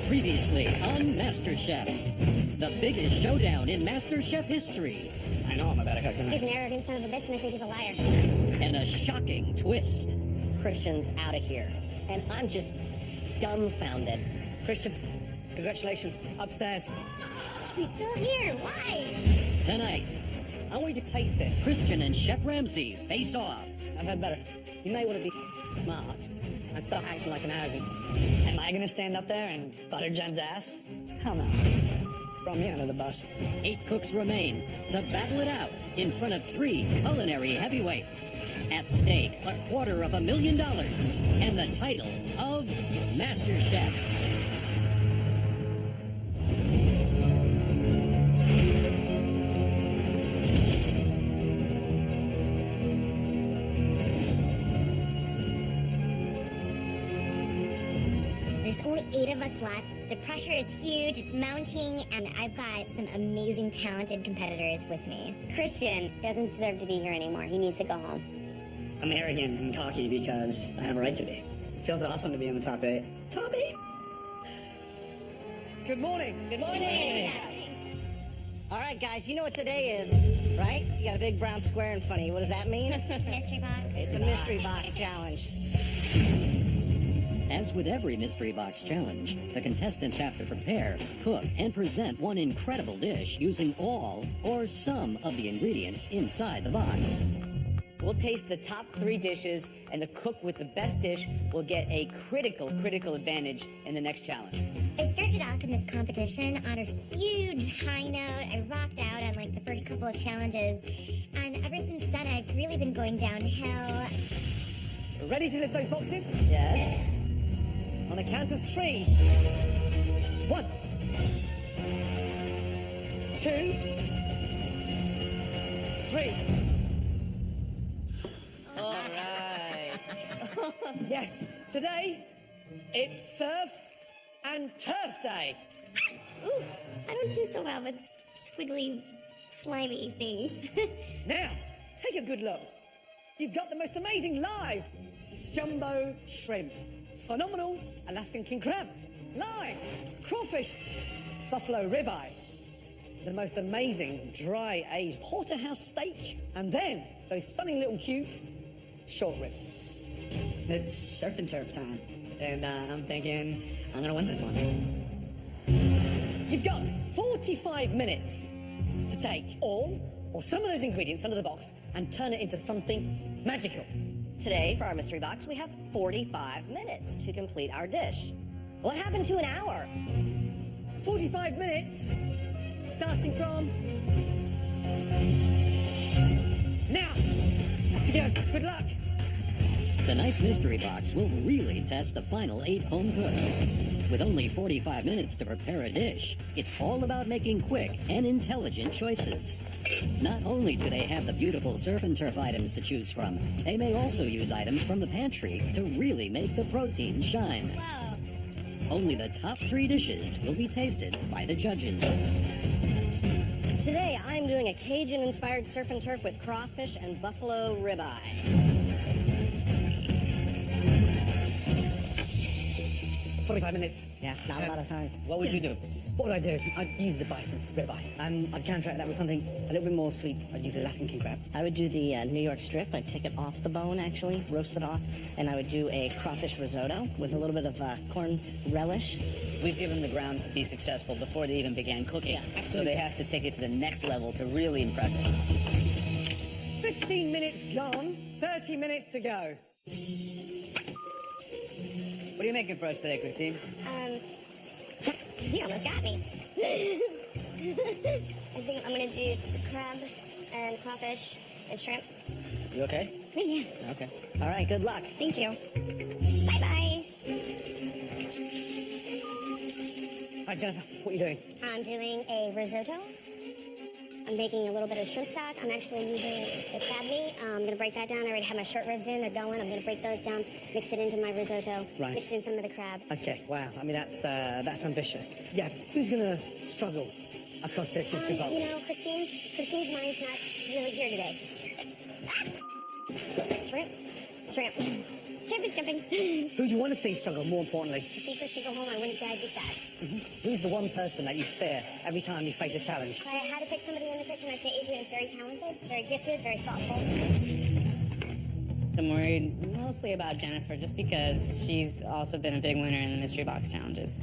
Previously on MasterChef, the biggest showdown in MasterChef history. I know I'm a better cook than He's I. an arrogant son of a bitch, and I think he's a liar. And a shocking twist. Christian's out of here. And I'm just dumbfounded. Christian, congratulations. Upstairs. He's still here. Why? Tonight, I want you to taste this. Christian and Chef Ramsay face off. I've had better. You may want to be smart and stop acting like an arrogant. Am I going to stand up there and butter Jen's ass? Hell no. Throw me under the bus. 8 cooks remain to battle it out in front of 3 culinary heavyweights. At stake, $250,000 and the title of MasterChef. There's only 8 of us left. The pressure is huge, it's mounting, and I've got some amazing, talented competitors with me. Christian doesn't deserve to be here anymore. He needs to go home. I'm arrogant and cocky because I have a right to be. It feels awesome to be in the top 8. Top 8? Good morning. Good morning. All right, guys, you know what today is, right? You got a big brown square in front of you. What does that mean? Mystery box. It's a mystery box challenge. As with every mystery box challenge, the contestants have to prepare, cook, and present one incredible dish using all or some of the ingredients inside the box. We'll taste the top 3 dishes, and the cook with the best dish will get a critical advantage in the next challenge. I started off in this competition on a huge high note. I rocked out on like the first couple of challenges, and ever since then I've really been going downhill. Ready to lift those boxes? Yes. On the count of 3. 1, 2, 3. All right. Yes, today it's surf and turf day. Ooh, I don't do so well with squiggly, slimy things. Now, take a good look. You've got the most amazing live jumbo shrimp, phenomenal Alaskan king crab, live crawfish, buffalo ribeye, the most amazing dry aged porterhouse steak, and then those stunning little cubes, short ribs. It's surf and turf time, and I'm thinking I'm gonna win this one. You've got 45 minutes to take all or some of those ingredients under the box and turn it into something magical. Today, for our mystery box, we have 45 minutes to complete our dish. What happened to an hour? 45 minutes, starting from now. Off you go. Good luck. Tonight's mystery box will really test the final 8 home cooks. With only 45 minutes to prepare a dish, it's all about making quick and intelligent choices. Not only do they have the beautiful surf and turf items to choose from, they may also use items from the pantry to really make the protein shine. Whoa. Only the top 3 dishes will be tasted by the judges. Today, I'm doing a Cajun-inspired surf and turf with crawfish and buffalo ribeye. 45 minutes. Yeah, not a lot of time. What would you do? What would I do? I'd use the bison ribeye. I'd counteract that with something a little bit more sweet. I'd use the Alaskan king crab. I would do the New York strip. I'd take it off the bone, actually, roast it off, and I would do a crawfish risotto with a little bit of corn relish. We've given them the grounds to be successful before they even began cooking. Yeah, so they have to take it to the next level to really impress us. 15 minutes gone, 30 minutes to go. What are you making for us today, Christine? You almost got me. I think I'm gonna do the crab and crawfish and shrimp. You okay? Yeah. Okay. All right, good luck. Thank you. Bye-bye. All right, Jennifer, what are you doing? I'm doing a risotto. I'm making a little bit of shrimp stock. I'm actually using the crab meat. I'm going to break that down. I already have my short ribs in. They're going. I'm going to break those down, mix it into my risotto, Right. mix in some of the crab. Okay, wow. I mean, that's ambitious. Yeah, who's going to struggle across this mystery box? You know, Christine's mind's not really here today. Ah! Shrimp. Shrimp is jumping. Who do you want to see struggle, more importantly? I think we should go home. I wouldn't say I did that. Who's the one person that you fear every time you face a challenge? If I had to pick somebody in the kitchen, I'd say Adrian's very talented, very gifted, very thoughtful. I'm worried mostly about Jennifer, just because she's also been a big winner in the mystery box challenges.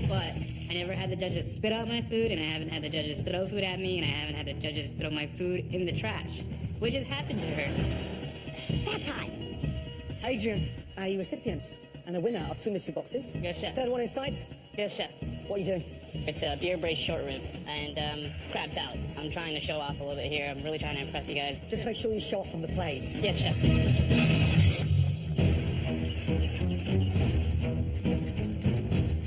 But I never had the judges spit out my food, and I haven't had the judges throw food at me, and I haven't had the judges throw my food in the trash, which has happened to her. That's hot. Adrian, a recipient and a winner of 2 mystery boxes. Yes, chef. Third one in sight. Yes, chef. What are you doing? It's beer braised short ribs and crab salad. I'm trying to show off a little bit here. I'm really trying to impress you guys. Just make sure you show off from the plates. Yes, chef.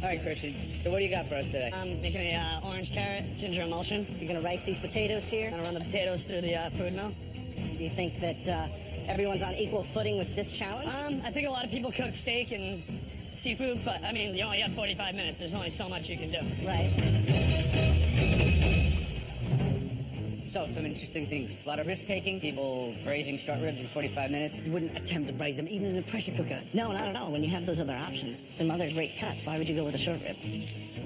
All right, Christian. So what do you got for us today? I'm making a orange carrot ginger emulsion. You're gonna rice these potatoes here. Gonna run the potatoes through the food mill. Do you think that everyone's on equal footing with this challenge? I think a lot of people cook steak and seafood, but I mean, you only have 45 minutes. There's only so much you can do. Right. So, some interesting things. A lot of risk-taking, people braising short ribs in 45 minutes. You wouldn't attempt to braise them even in a pressure cooker. No, not at all. When you have those other options, some other great cuts, why would you go with a short rib?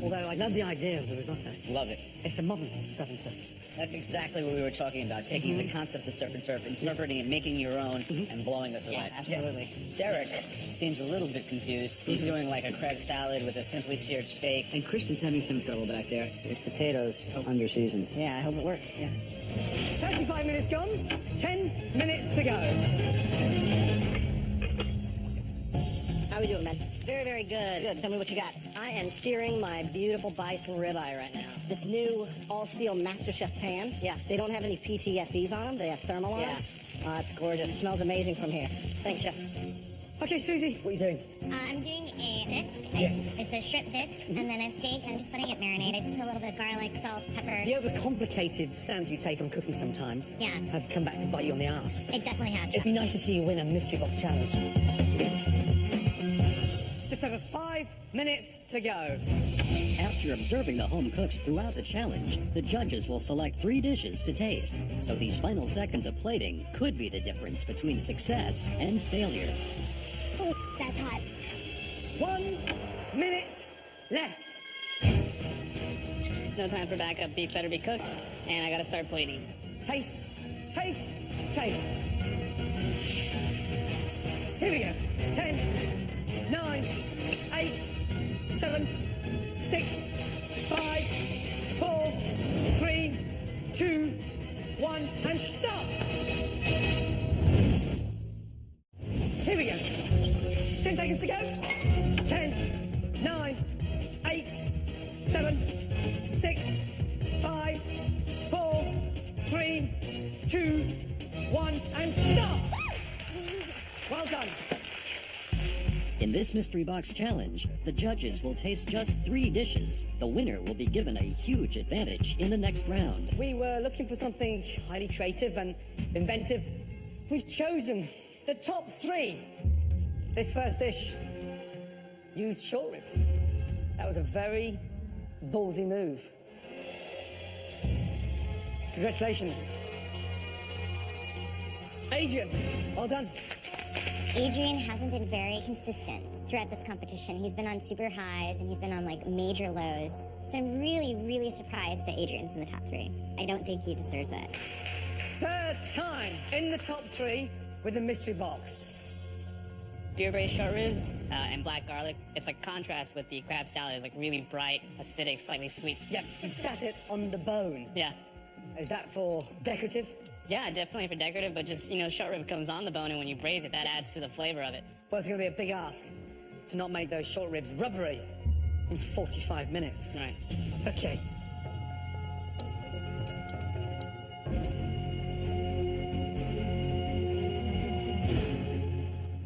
Although I love the idea of the risotto. Love it. It's a modern surf and turf. That's exactly what we were talking about, taking the concept of surf and turf, interpreting it, making your own, and blowing us away. Yeah, absolutely. Derek seems a little bit confused. He's doing like a crab salad with a simply seared steak. And Christian's having some trouble back there. His potatoes under seasoned. Yeah, I hope it works. Yeah. 35 minutes gone, 10 minutes to go. How we doing, man? Very, very good. Good. Tell me what you got. I am searing my beautiful bison ribeye right now. This new all-steel MasterChef pan. Yeah. They don't have any PTFEs on them. They have thermal on them. Yeah. It's gorgeous. It smells amazing from here. Thanks, chef. Okay, Susie, what are you doing? I'm doing a bisque. Yes. It's a strip bisque, and then a steak. I'm just letting it marinate. I just put a little bit of garlic, salt, pepper. The overcomplicated stance you take on cooking sometimes Yeah. has come back to bite you on the ass. It definitely has. It'd be nice to see you win a mystery box challenge. Just over 5 minutes to go. After observing the home cooks throughout the challenge, the judges will select 3 dishes to taste. So these final seconds of plating could be the difference between success and failure. Oh, that's hot. 1 minute left. No time for backup. Beef better be cooked, and I gotta start plating. Taste, taste, taste. Here we go. 10, 9, 8, 7, 6, 5, 4, 3, 2, 1, and stop. Here we go. 10 seconds to go. 10, 9, 8, 7, 6, 5, 4, 3, 2, 1, and stop. Well done. In this mystery box challenge, the judges will taste just 3 dishes. The winner will be given a huge advantage in the next round. We were looking for something highly creative and inventive. We've chosen the top 3. This first dish used short ribs. That was a very ballsy move. Congratulations. Adrian, well done. Adrian hasn't been very consistent throughout this competition. He's been on super highs and he's been on like major lows. So I'm really, really surprised that Adrian's in the top 3. I don't think he deserves it. Third time in the top 3 with a mystery box. Beer braised short ribs and black garlic. It's like contrast with the crab salad. It's like really bright, acidic, slightly sweet. Yep, you sat it on the bone. Yeah. Is that for decorative? Yeah, definitely for decorative, but just, short rib comes on the bone, and when you braise it, that adds to the flavor of it. Well, it's going to be a big ask to not make those short ribs rubbery in 45 minutes. Right. Okay.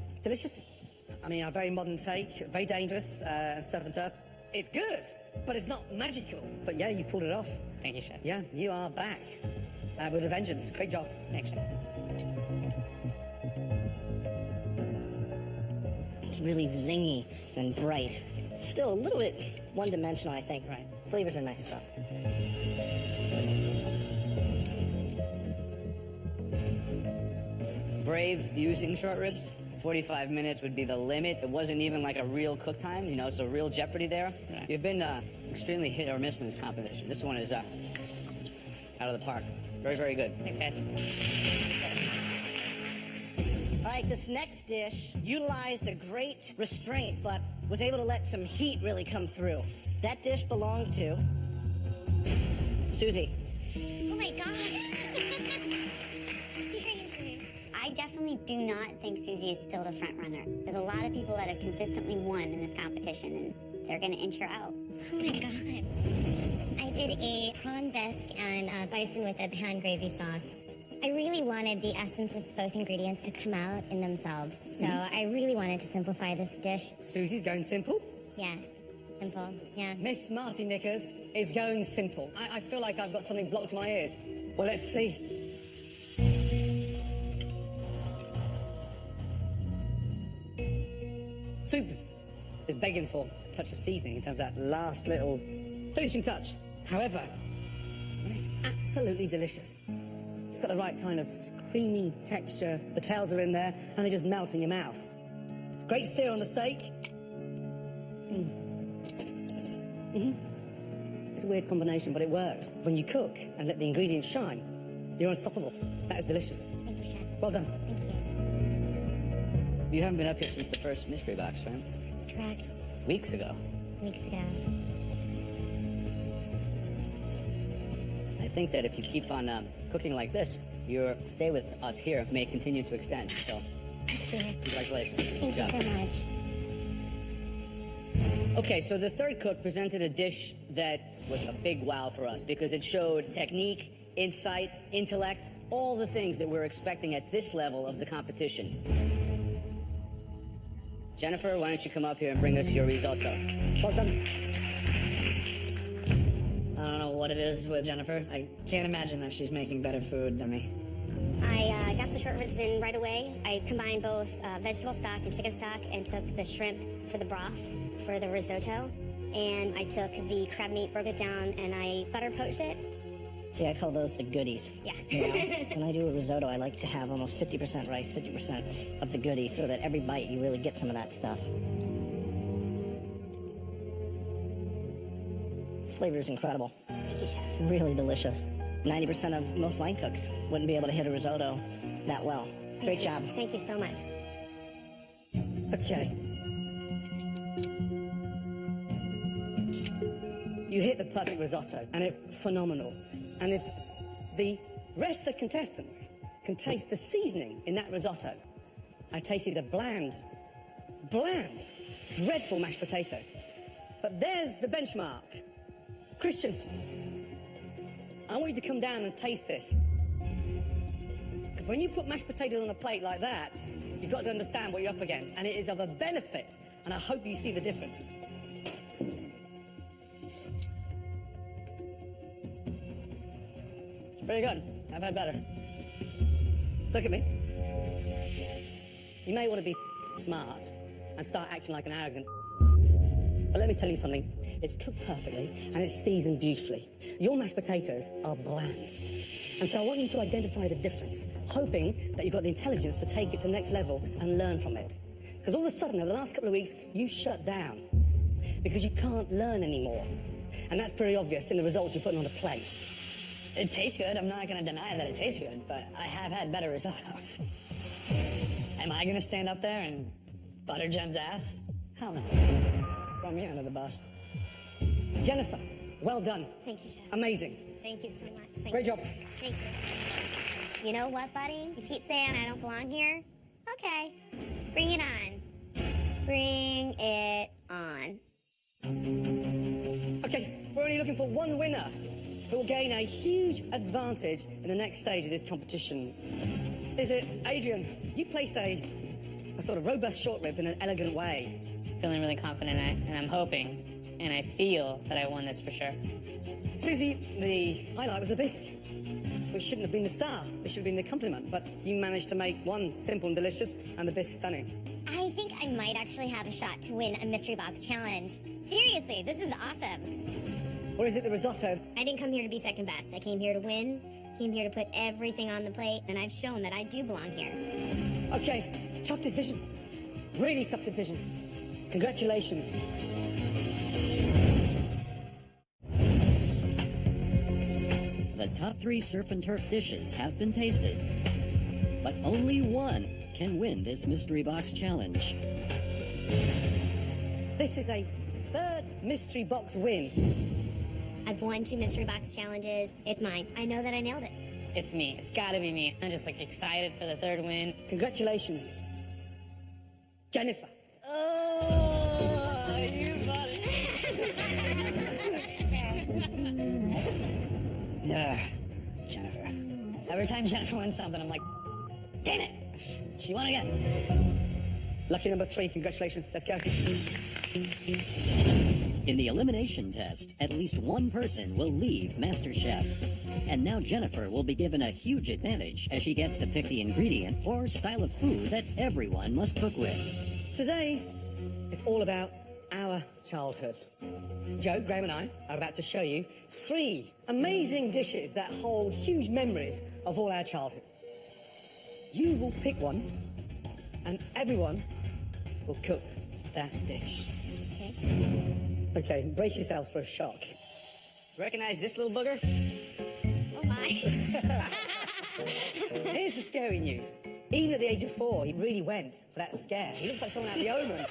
It's delicious. I mean, a very modern take, very dangerous, and surf and turf. It's good, but it's not magical. But yeah, you've pulled it off. Thank you, chef. Yeah, you are back with a vengeance. Great job. Thanks, chef. It's really zingy and bright. Still a little bit one-dimensional, I think. Right. Flavors are nice, though. Brave using short ribs 45 minutes would be the limit. It wasn't even like a real cook time, you know, so real jeopardy there. Right. You've been extremely hit or miss in this competition. This one is out of the park. Very, very good. Thanks, guys. All right, this next dish utilized a great restraint, but was able to let some heat really come through. That dish belonged to Susie. Oh my God. Seriously. I definitely do not think Susie is still the front runner. There's a lot of people that have consistently won in this competition, and they're gonna inch her out. Oh my God. I did a prawn bisque and bison with a pan gravy sauce. I really wanted the essence of both ingredients to come out in themselves, so I really wanted to simplify this dish. Susie's going simple. Yeah, simple, yeah. Miss Marty Knickers is going simple. I feel like I've got something blocked in my ears. Well, let's see. Soup is begging for a touch of seasoning in terms of that last little finishing touch. However, it's absolutely delicious. It's got the right kind of creamy texture. The tails are in there, and they just melt in your mouth. Great sear on the steak. It's a weird combination, but it works. When you cook and let the ingredients shine, you're unstoppable. That is delicious. Thank you, Chef. Well done. Thank you. You haven't been up here since the first mystery box, right? That's correct. Weeks ago. Weeks ago. I think that if you keep on cooking like this, your stay with us here may continue to extend. So, congratulations. Thank you so much. Okay, so the third cook presented a dish that was a big wow for us because it showed technique, insight, intellect, all the things that we're expecting at this level of the competition. Jennifer, why don't you come up here and bring us your risotto? Well done. I don't know what it is with Jennifer. I can't imagine that she's making better food than me. I got the short ribs in right away. I combined both vegetable stock and chicken stock and took the shrimp for the broth for the risotto. And I took the crab meat, broke it down, and I butter poached it. See, I call those the goodies. Yeah. You know, when I do a risotto, I like to have almost 50% rice, 50% of the goodies, so that every bite you really get some of that stuff. Flavor is incredible. Thank you, Chef. Really delicious. 90% of most line cooks wouldn't be able to hit a risotto that well. Great job. Thank you so much. Okay. You hit the perfect risotto, and it's phenomenal. And if the rest of the contestants can taste the seasoning in that risotto, I tasted a bland, dreadful mashed potato. But there's the benchmark. Christian, I want you to come down and taste this. Because when you put mashed potatoes on a plate like that, you've got to understand what you're up against. And it is of a benefit, and I hope you see the difference. Pretty good. I've had better. Look at me. You may want to be smart and start acting like an arrogant. But let me tell you something. It's cooked perfectly and it's seasoned beautifully. Your mashed potatoes are bland. And so I want you to identify the difference, hoping that you've got the intelligence to take it to the next level and learn from it. Because all of a sudden, over the last couple of weeks, you've shut down because you can't learn anymore. And that's pretty obvious in the results you're putting on the plate. It tastes good. I'm not going to deny that it tastes good, but I have had better risottos. Am I going to stand up there and butter Jen's ass? Hell no. Throw me under the bus. Jennifer, well done. Thank you, Chef. Amazing. Thank you so much. Great job. Thank you. You know what, buddy? You keep saying I don't belong here? Okay. Bring it on. Bring it on. Okay, we're only looking for one winner who will gain a huge advantage in the next stage of this competition. Is it Adrian? You placed a sort of robust short rib in an elegant way. Feeling really confident, and I'm hoping, and I feel that I won this for sure. Susie, the highlight was the bisque, which shouldn't have been the star. It should have been the compliment, but you managed to make one simple and delicious and the bisque stunning. I think I might actually have a shot to win a mystery box challenge. Seriously, this is awesome. Or is it the risotto? I didn't come here to be second best. I came here to win, came here to put everything on the plate, and I've shown that I do belong here. Okay, tough decision. really tough decision. Congratulations. The top 3 surf and turf dishes have been tasted, but only one can win this mystery box challenge. This is a 3rd mystery box win. I've won 2 mystery box challenges. It's mine. I know that I nailed it. It's me. It's gotta be me. I'm just like excited for the 3rd win. Congratulations, Jennifer. Oh, you buddy. Yeah, Jennifer. Every time Jennifer wins something, I'm like, damn it, she won again. Lucky number 3, congratulations. Let's go. In the elimination test, at least one person will leave MasterChef. And now Jennifer will be given a huge advantage as she gets to pick the ingredient or style of food that everyone must cook with. Today, it's all about our childhood. Joe, Graham and I are about to show you 3 amazing dishes that hold huge memories of all our childhood. You will pick one, and everyone will cook that dish. Okay, brace yourselves for a shock. Recognize this little booger? Oh my. Here's the scary news. Even at the age of 4, he really went for that scare. He looks like someone out of The Omen.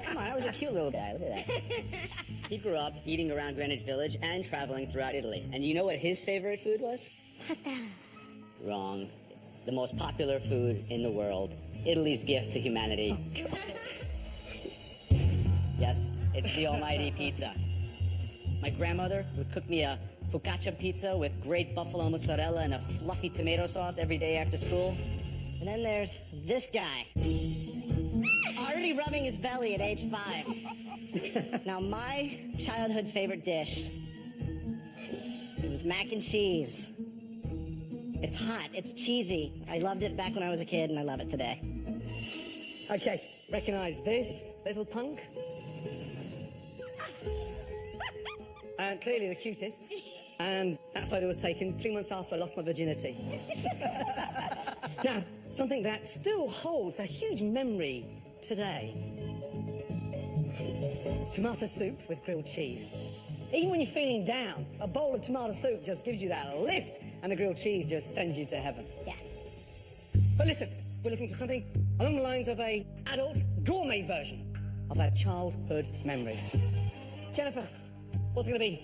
Come on, I was a cute little guy. Look at that. He grew up eating around Greenwich Village and traveling throughout Italy. And you know what his favorite food was? Pasta. Wrong. The most popular food in the world. Italy's gift to humanity. Oh, God. Yes, it's the almighty pizza. My grandmother would cook me a focaccia pizza with great buffalo mozzarella and a fluffy tomato sauce every day after school. And then there's this guy. Already rubbing his belly at age 5. Now, my childhood favorite dish, it was mac and cheese. It's hot, it's cheesy. I loved it back when I was a kid, and I love it today. Okay, recognize this little punk? And clearly the cutest. And that photo was taken 3 months after I lost my virginity. Now, something that still holds a huge memory today. Tomato soup with grilled cheese. Even when you're feeling down, a bowl of tomato soup just gives you that lift, and the grilled cheese just sends you to heaven. Yes. But listen, we're looking for something along the lines of a adult gourmet version of our childhood memories. Jennifer, what's it gonna be?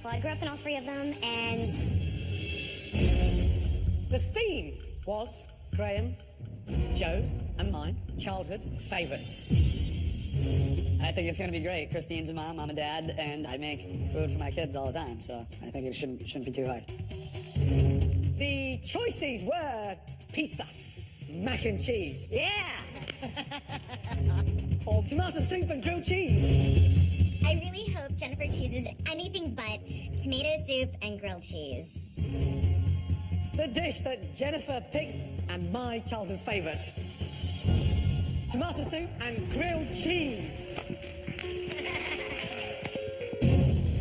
Well, I grew up in all 3 of them, and The theme was Graham, Joe's, and mine childhood favourites. I think it's gonna be great. Christine's a mom, I'm a dad, and I make food for my kids all the time, so I think it shouldn't be too hard. The choices were pizza, mac and cheese, Yeah! or tomato soup and grilled cheese. I really hope Jennifer chooses anything but tomato soup and grilled cheese. The dish that Jennifer picked and my childhood favourite. Tomato soup and grilled cheese.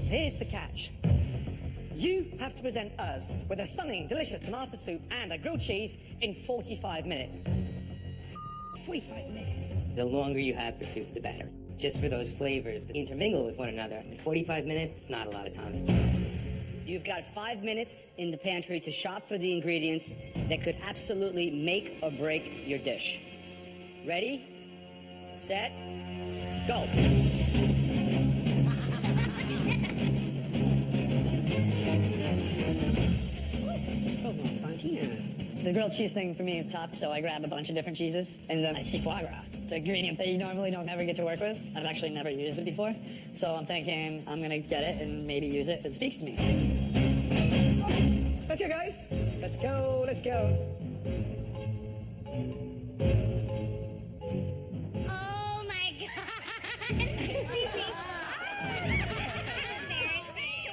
Here's the catch. You have to present us with a stunning, delicious tomato soup and a grilled cheese in 45 minutes. 45 minutes. The longer you have for soup, the better. Just for those flavors to intermingle with one another. In 45 minutes, it's not a lot of time. You've got 5 minutes in the pantry to shop for the ingredients that could absolutely make or break your dish. Ready, set, go. The grilled cheese thing for me is tough, so I grab a bunch of different cheeses, and then I see foie gras. It's an ingredient that you normally don't ever get to work with. I've actually never used it before, so I'm thinking I'm gonna get it and maybe use it if it speaks to me. Let's go, guys. Let's go, let's go. Oh my god!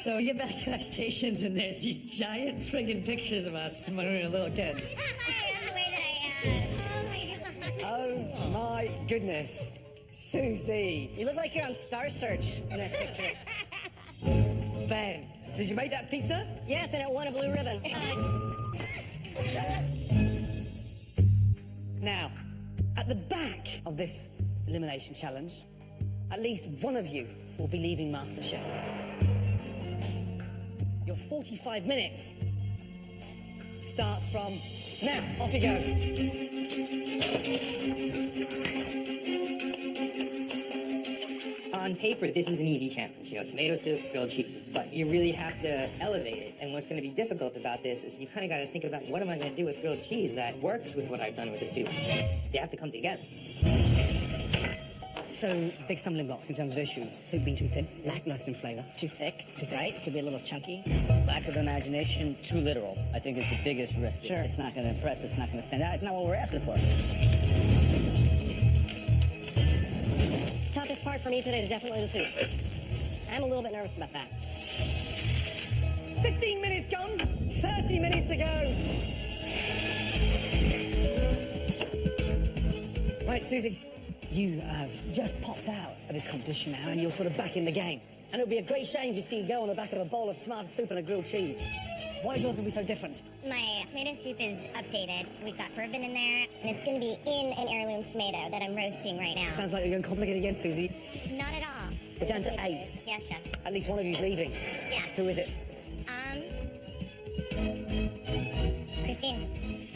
So we get back to our stations, and there's these giant friggin' pictures of us from when we were little kids. I am the way that I am. Oh my goodness. Susie. You look like you're on Star Search in that picture. Ben, did you make that pizza? Yes, and it won a blue ribbon. Now, At the back of this elimination challenge, at least one of you will be leaving MasterChef. Your 45 minutes starts from now. Off you go. On paper, this is an easy challenge, you know, tomato soup, grilled cheese, but you really have to elevate it. And what's going to be difficult about this is you kind of got to think about what am I going to do with grilled cheese that works with what I've done with the soup. They have to come together. So, big stumbling blocks in terms of issues. Soup being too thin, lackluster in flavour. Too thick, right? Could be a little chunky. Lack of imagination, too literal, I think is the biggest risk. Sure. It's not going to impress, it's not going to stand out, it's not what we're asking for. Toughest part for me today is definitely the soup. I'm a little bit nervous about that. 15 minutes gone, 30 minutes to go. Right, Susie, you have just popped out of this competition now and you're sort of back in the game. And it would be a great shame to see you go on the back of a bowl of tomato soup and a grilled cheese. Why is yours going to be so different? My tomato soup is updated. We've got bourbon in there, and it's going to be in an heirloom tomato that I'm roasting right now. Sounds like you're going to complicate it again, Susie. Not at all. We're down to 8. Yes, chef. At least one of you's leaving. Yeah. Who is it? Christine.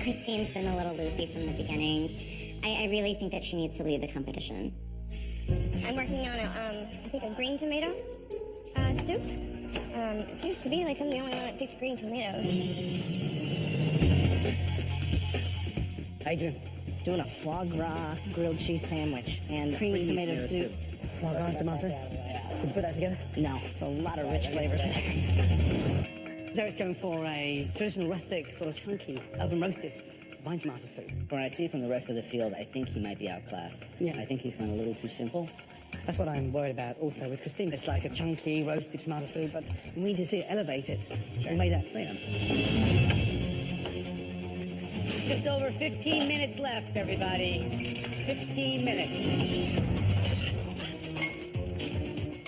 Christine's been a little loopy from the beginning. I really think that she needs to leave the competition. I'm working on I think a green tomato soup. It seems to be like I'm the only one that picks green tomatoes. Adrian. Doing a foie gras grilled cheese sandwich and creamy tomato soup. Foie gras and tomato. Could you put that together? No, it's a lot of rich flavors there. Derek's going for a traditional rustic, sort of chunky, oven roasted vine tomato soup. From what I see from the rest of the field, I think he might be outclassed. Yeah. I think he's gone a little too simple. That's what I'm worried about also with Christine. It's like a chunky roasted tomato soup, but we need to see it elevated. We made that clear. Just over 15 minutes left, everybody. 15 minutes.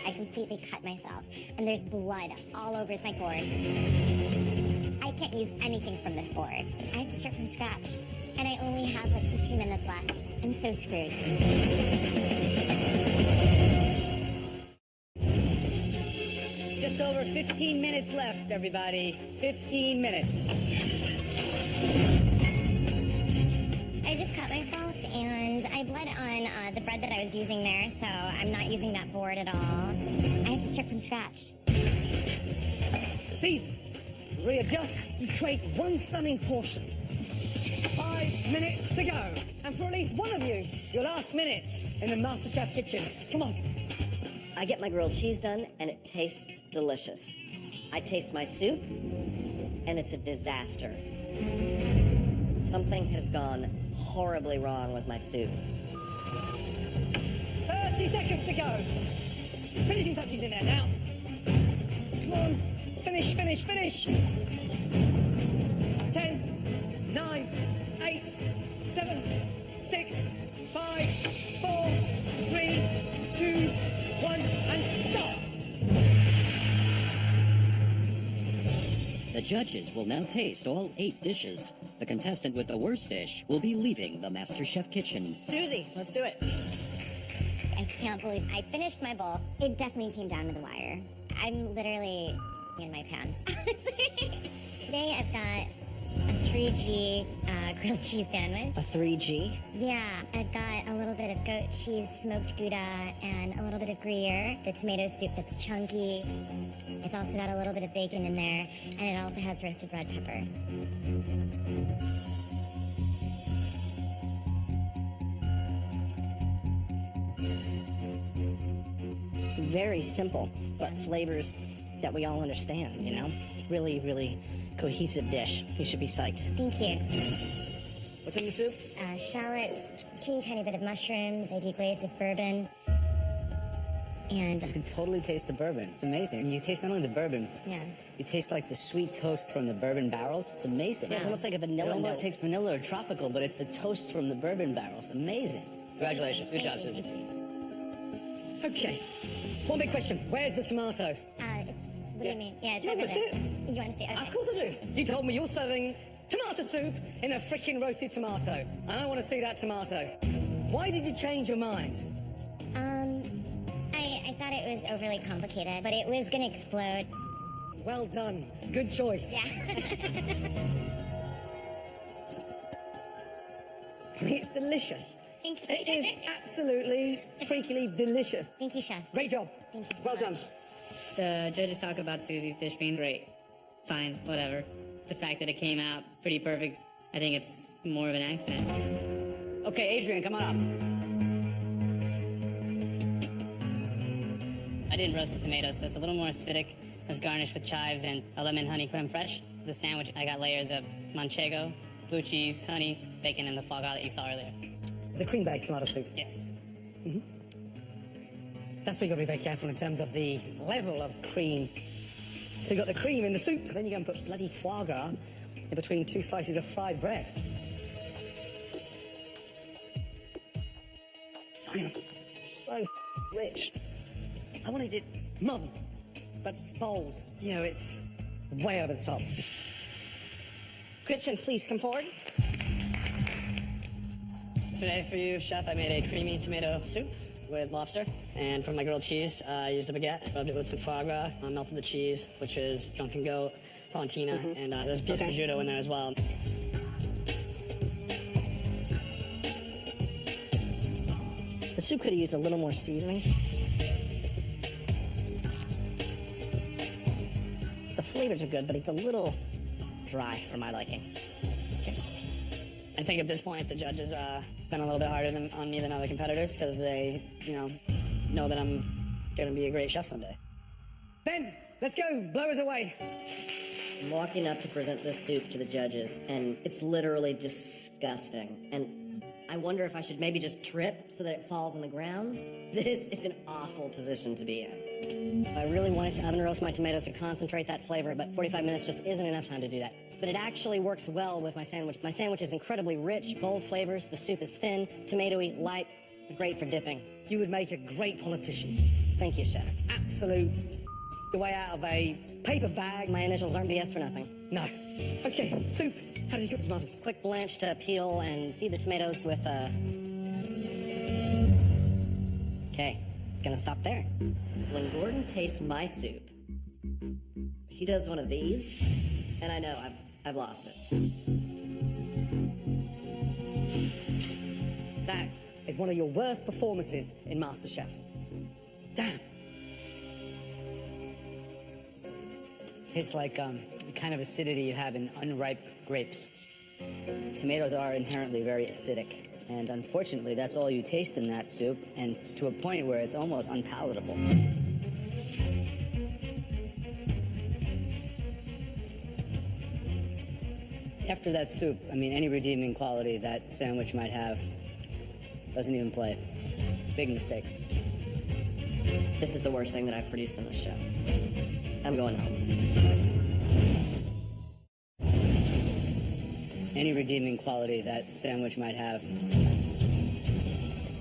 I completely cut myself, and there's blood all over my board. I can't use anything from this board. I have to start from scratch, and I only have like 15 minutes left. I'm so screwed. Just over 15 minutes left, everybody. 15 minutes. I just cut myself, and I bled on the bread that I was using there, so I'm not using that board at all. I have to start from scratch. Season. Readjust. You create one stunning portion. 5 minutes to go. And for at least one of you, your last minutes in the MasterChef kitchen. Come on. I get my grilled cheese done, and it tastes delicious. I taste my soup, and it's a disaster. Something has gone horribly wrong with my soup. 30 seconds to go. Finishing touches in there now. Come on. Finish, finish, finish. 10, 9, 8, 7, 6, 5, 4, 3, 2, 1, and stop. The judges will now taste all 8 dishes. The contestant with the worst dish will be leaving the MasterChef kitchen. Susie, let's do it. I can't believe I finished my bowl. It definitely came down to the wire. I'm literally in my pants. Today I've got a 3G grilled cheese sandwich. A 3G? Yeah, I've got a little bit of goat cheese smoked Gouda and a little bit of Gruyere, the tomato soup that's chunky. It's also got a little bit of bacon in there, and it also has roasted red pepper. Very simple, but flavors that we all understand, you know? Really, really cohesive dish. You should be psyched. Thank you. What's in the soup? Shallots, teeny tiny bit of mushrooms, I deglazed with bourbon. And You can totally taste the bourbon. It's amazing. And you taste not only the bourbon, yeah. you taste like the sweet toast from the bourbon barrels. It's amazing. Yeah, it's almost like a It vanilla almost note. tastes vanilla or tropical, but it's the toast from the bourbon barrels. Amazing. Congratulations. Good job, Thank you, Susie. thank you. Okay. One big question. Where's the tomato? What do you mean? Yeah, it's You over want to there. see it? You want to see it? Okay. Of course I do. You told me you're serving tomato soup in a freaking roasted tomato. And I want to see that tomato. Why did you change your mind? I thought it was overly complicated, but it was gonna explode. Well done. Good choice. Yeah. It's delicious. Thank you. It is absolutely freakily delicious. Thank you, Chef. Great job. Thank you so Well much. done. The judges talk about Susie's dish being great. Fine, whatever. The fact that it came out pretty perfect, I think it's more of an accent. Okay, Adrian, come on up. I didn't roast the tomatoes, so it's a little more acidic. It's garnished with chives and a lemon honey creme fraiche. The sandwich, I got layers of manchego, blue cheese, honey, bacon, and the foie gras that you saw earlier. It's a cream-based tomato soup. Yes. That's where you've got to be very careful in terms of the level of cream. So you've got the cream in the soup, and then you go and put bloody foie gras in between two slices of fried bread. So rich. I wanted it modern, but bold. You know, it's way over the top. Christian, please come forward. Today for you, Chef, I made a creamy tomato soup with lobster. And for my grilled cheese, I used a baguette, rubbed it with some foie gras, melted the cheese, which is drunken goat, fontina, and there's a piece of prosciutto in there as well. The soup could have used a little more seasoning. The flavors are good, but it's a little dry for my liking. I think at this point the judges been a little bit harder on me than other competitors because they, know that I'm going to be a great chef someday. Ben, let's go. Blow us away. I'm walking up to present this soup to the judges, and it's literally disgusting. And I wonder if I should maybe just trip so that it falls on the ground. This is an awful position to be in. I really wanted to oven roast my tomatoes to concentrate that flavor, but 45 minutes just isn't enough time to do that. But it actually works well with my sandwich. My sandwich is incredibly rich, bold flavors. The soup is thin, tomatoey, light, great for dipping. You would make a great politician. Thank you, Chef. Absolute the way out of a paper bag. My initials aren't BS for nothing. No. Okay, soup. How did you cook the tomatoes? Quick blanch to peel and seed the tomatoes with Okay, gonna stop there. When Gordon tastes my soup, he does one of these, and I know I've lost it. That is one of your worst performances in MasterChef. Damn. Tastes like the kind of acidity you have in unripe grapes. Tomatoes are inherently very acidic, and unfortunately, that's all you taste in that soup, and it's to a point where it's almost unpalatable. After that soup, I mean, any redeeming quality that sandwich might have doesn't even play. Big mistake. This is the worst thing that I've produced on this show. I'm going home. Any redeeming quality that sandwich might have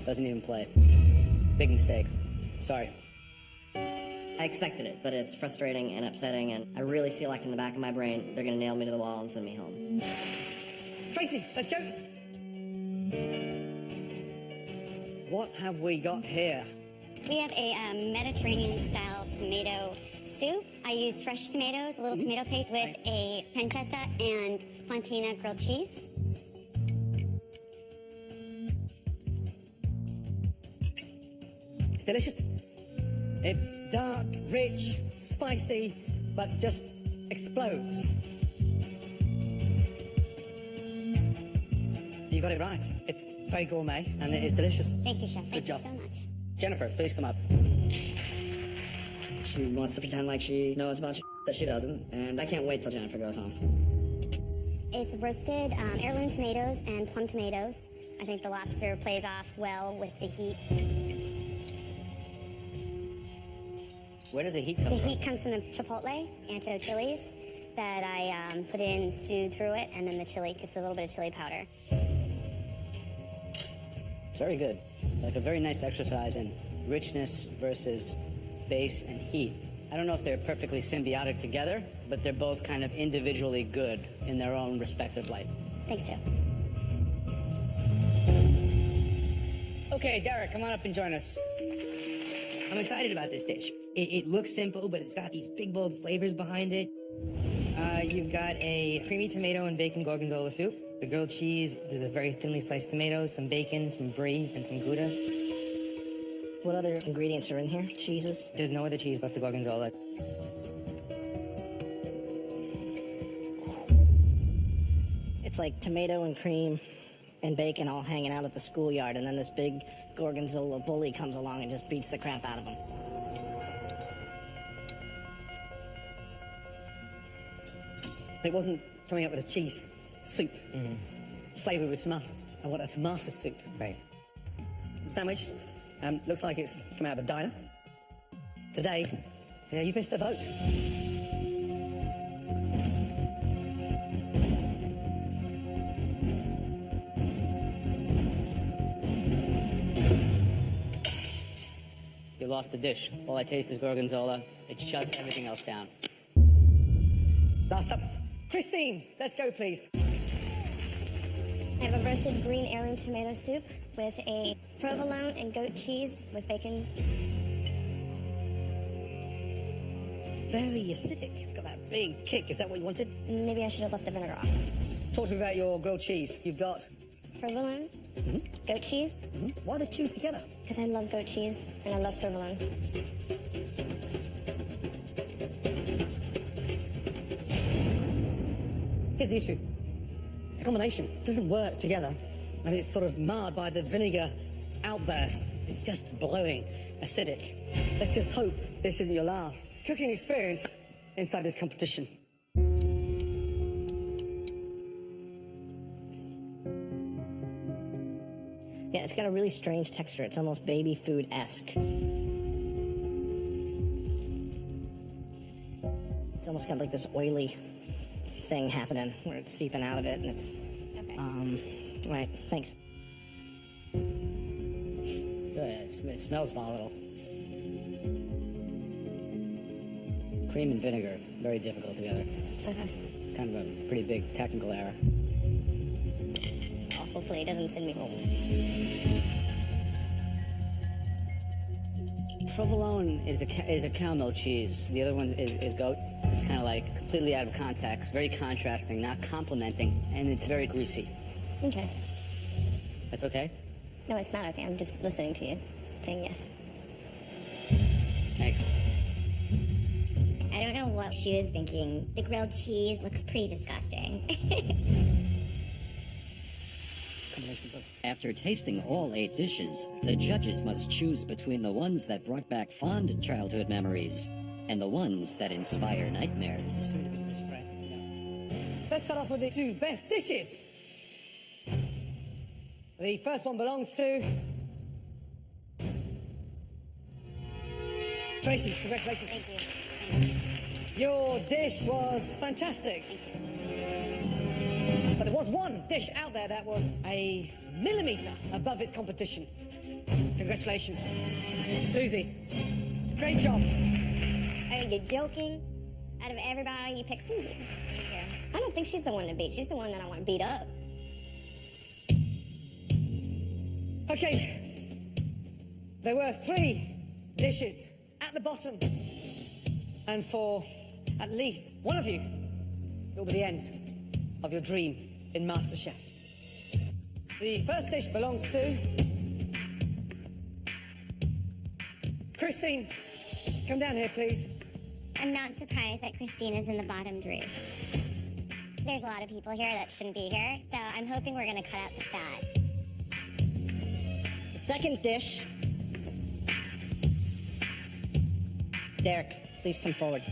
doesn't even play. Big mistake. Sorry. I expected it, but it's frustrating and upsetting, and I really feel like in the back of my brain, they're gonna nail me to the wall and send me home. Tracy, let's go. What have we got here? We have a Mediterranean-style tomato soup. I use fresh tomatoes, a little tomato paste with a pancetta and fontina grilled cheese. It's delicious. It's dark, rich, spicy, but just explodes. You got it right. It's very gourmet, and it is delicious. Thank you, Chef. Thank Good job. you so much. Jennifer, please come up. She wants to pretend like she knows about that she doesn't, and I can't wait till Jennifer goes home. It's roasted heirloom tomatoes and plum tomatoes. I think the lobster plays off well with the heat. Where does the heat come The from? heat comes from the chipotle, ancho chilies, that I put in, stewed through it, and then the chili, just a little bit of chili powder. Very good. Like a very nice exercise in richness versus base and heat. I don't know if they're perfectly symbiotic together, but they're both kind of individually good in their own respective light. Thanks, Joe. Okay, Derek, come on up and join us. I'm excited about this dish. It looks simple, but it's got these big, bold flavors behind it. You've got a creamy tomato and bacon gorgonzola soup. The grilled cheese, there's a very thinly sliced tomato, some bacon, some brie, and some Gouda. What other ingredients are in here? Cheeses? There's no other cheese but the gorgonzola. It's like tomato and cream and bacon all hanging out at the schoolyard, and then this big gorgonzola bully comes along and just beats the crap out of them. It wasn't coming up with a cheese soup flavoured with tomatoes. I want a tomato soup. Right. Sandwich looks like it's come out of a diner. Today, yeah, you've missed the boat. You lost the dish. All I taste is gorgonzola. It shuts everything else down. Last up, Christine, let's go, please. I have a roasted green heirloom tomato soup with a provolone and goat cheese with bacon. Very acidic. It's got that big kick. Is that what you wanted? Maybe I should have left the vinegar off. Talk to me about your grilled cheese. You've got... Provolone, goat cheese, Why the two together? because I love goat cheese and I love provolone. Here's the issue. The combination doesn't work together, and it's sort of marred by the vinegar outburst. It's just blowing acidic. Let's just hope this isn't your last cooking experience inside this competition. Yeah, it's got a really strange texture. It's almost baby food-esque. It's almost got like this oily thing happening where it's seeping out of it, and it's... Okay. Right, thanks. It smells volatile. Cream and vinegar, very difficult together. Okay. Kind of a pretty big technical error. Well, hopefully it doesn't send me home. Provolone is a cow milk cheese. The other one is goat. It's kind of like completely out of context, very contrasting, not complimenting, and it's very greasy. Okay. That's okay? No, it's not okay. I'm just listening to you, saying yes. Thanks. I don't know what she was thinking. The grilled cheese looks pretty disgusting. After tasting all 8 dishes, the judges must choose between the ones that brought back fond childhood memories and the ones that inspire nightmares. Let's start off with the 2 best dishes. The first one belongs to... Tracy, congratulations. Thank you. Your dish was fantastic. Thank you. But there was one dish out there that was a millimetre above its competition. Congratulations. Susie, great job. Are you joking? Out of everybody, you picked Susie. Thank you. I don't think she's the one to beat. She's the one that I want to beat up. Okay. There were 3 dishes at the bottom. And for at least one of you, it will be the end of your dream in MasterChef. The first dish belongs to... Christine, come down here, please. I'm not surprised that Christine is in the bottom 3. There's a lot of people here that shouldn't be here, so I'm hoping we're going to cut out the fat. The second dish... Derek, please come forward.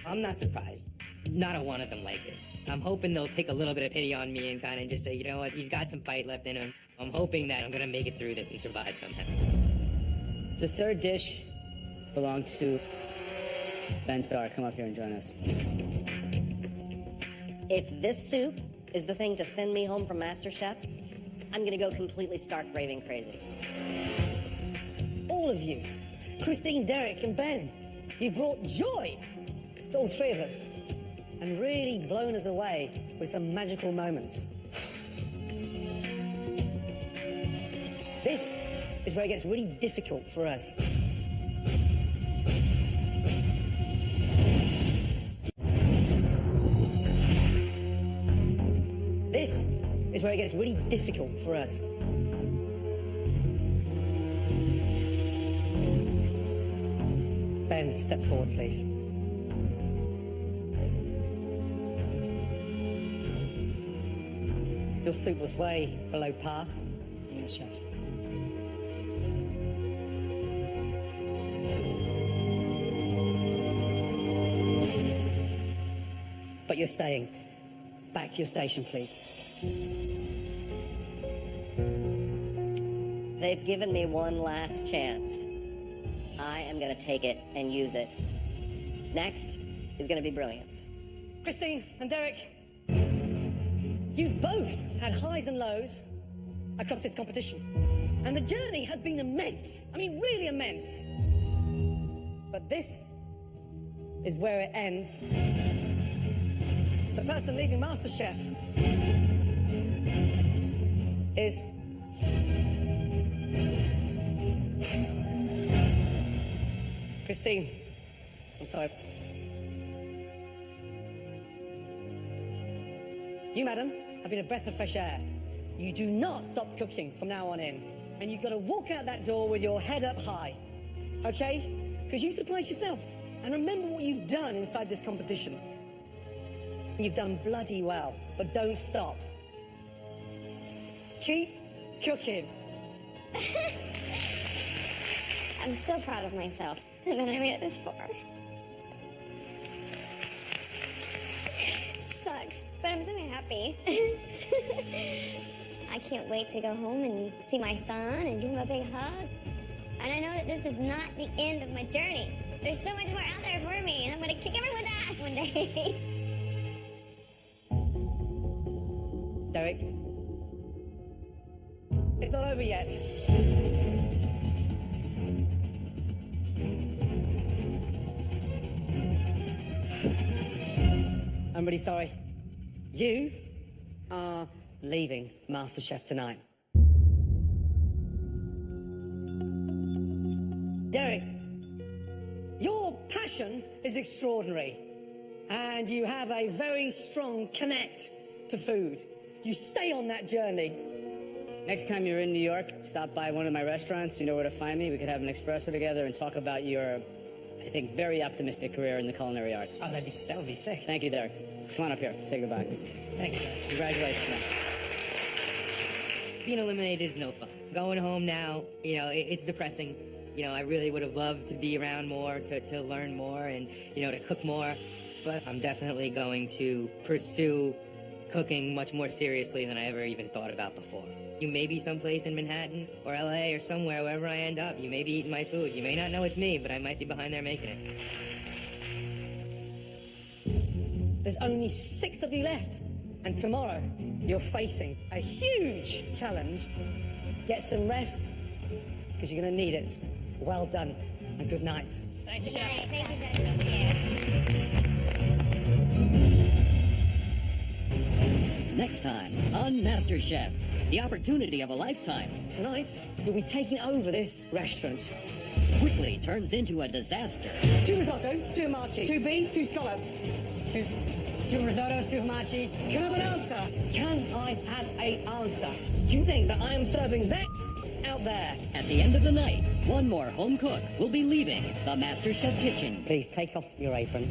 I'm not surprised. Not a one of them liked it. I'm hoping they'll take a little bit of pity on me and kind of just say, you know what, he's got some fight left in him. I'm hoping that I'm going to make it through this and survive somehow. The third dish belongs to Ben Starr. Come up here and join us. If this soup is the thing to send me home from MasterChef, I'm gonna go completely stark raving crazy. All of you, Christine, Derek, and Ben, you brought joy to all 3 of us and really blown us away with some magical moments. This is where it gets really difficult for us. This is where it gets really difficult for us. Ben, step forward, please. Your soup was way below par. Yes, chef. But you're staying. Back to your station, please. They've given me one last chance. I am gonna take it and use it. Next is gonna be brilliance. Christine and Derek, you've both had highs and lows across this competition. And the journey has been immense. I mean, really immense. But this is where it ends. The person leaving MasterChef is... Christine, I'm sorry. You, madam, have been a breath of fresh air. You do not stop cooking from now on in. And you've got to walk out that door with your head up high. Okay? Because you surprised yourself. And remember what you've done inside this competition. You've done bloody well, but don't stop. Keep cooking. I'm so proud of myself that I made it this far. Sucks, but I'm so happy. I can't wait to go home and see my son and give him a big hug. And I know that this is not the end of my journey. There's so much more out there for me, and I'm gonna kick everyone's ass one day. Derek, it's not over yet. I'm really sorry. You are leaving MasterChef tonight. Derek, your passion is extraordinary, and you have a very strong connect to food. You stay on that journey. Next time you're in New York, stop by one of my restaurants. You know where to find me. We could have an espresso together and talk about your, I think, very optimistic career in the culinary arts. Oh, that would be sick. Thank you, Derek. Come on up here. Say goodbye. Thanks. Congratulations, man. Being eliminated is no fun. Going home now, it's depressing. I really would have loved to be around more, to learn more, and, to cook more. But I'm definitely going to pursue cooking much more seriously than I ever even thought about before. You may be someplace in Manhattan or LA or somewhere, wherever I end up. You may be eating my food. You may not know it's me, but I might be behind there making it. There's only 6 of you left. And tomorrow, you're facing a huge challenge. Get some rest, because you're going to need it. Well done, and good night. Thank you, Good Chef. night. Thank you, Thank you. Next time on MasterChef, the opportunity of a lifetime Tonight, you'll be taking over this restaurant. quickly turns into a disaster. 2 risotto, 2 amachi, 2 beans, 2 scallops. 2 risottos, 2 hamachi. Can I have an answer? Can I have an answer? Do you think that I am serving that out there? At the end of the night, one more home cook will be leaving the MasterChef kitchen. Please take off your apron.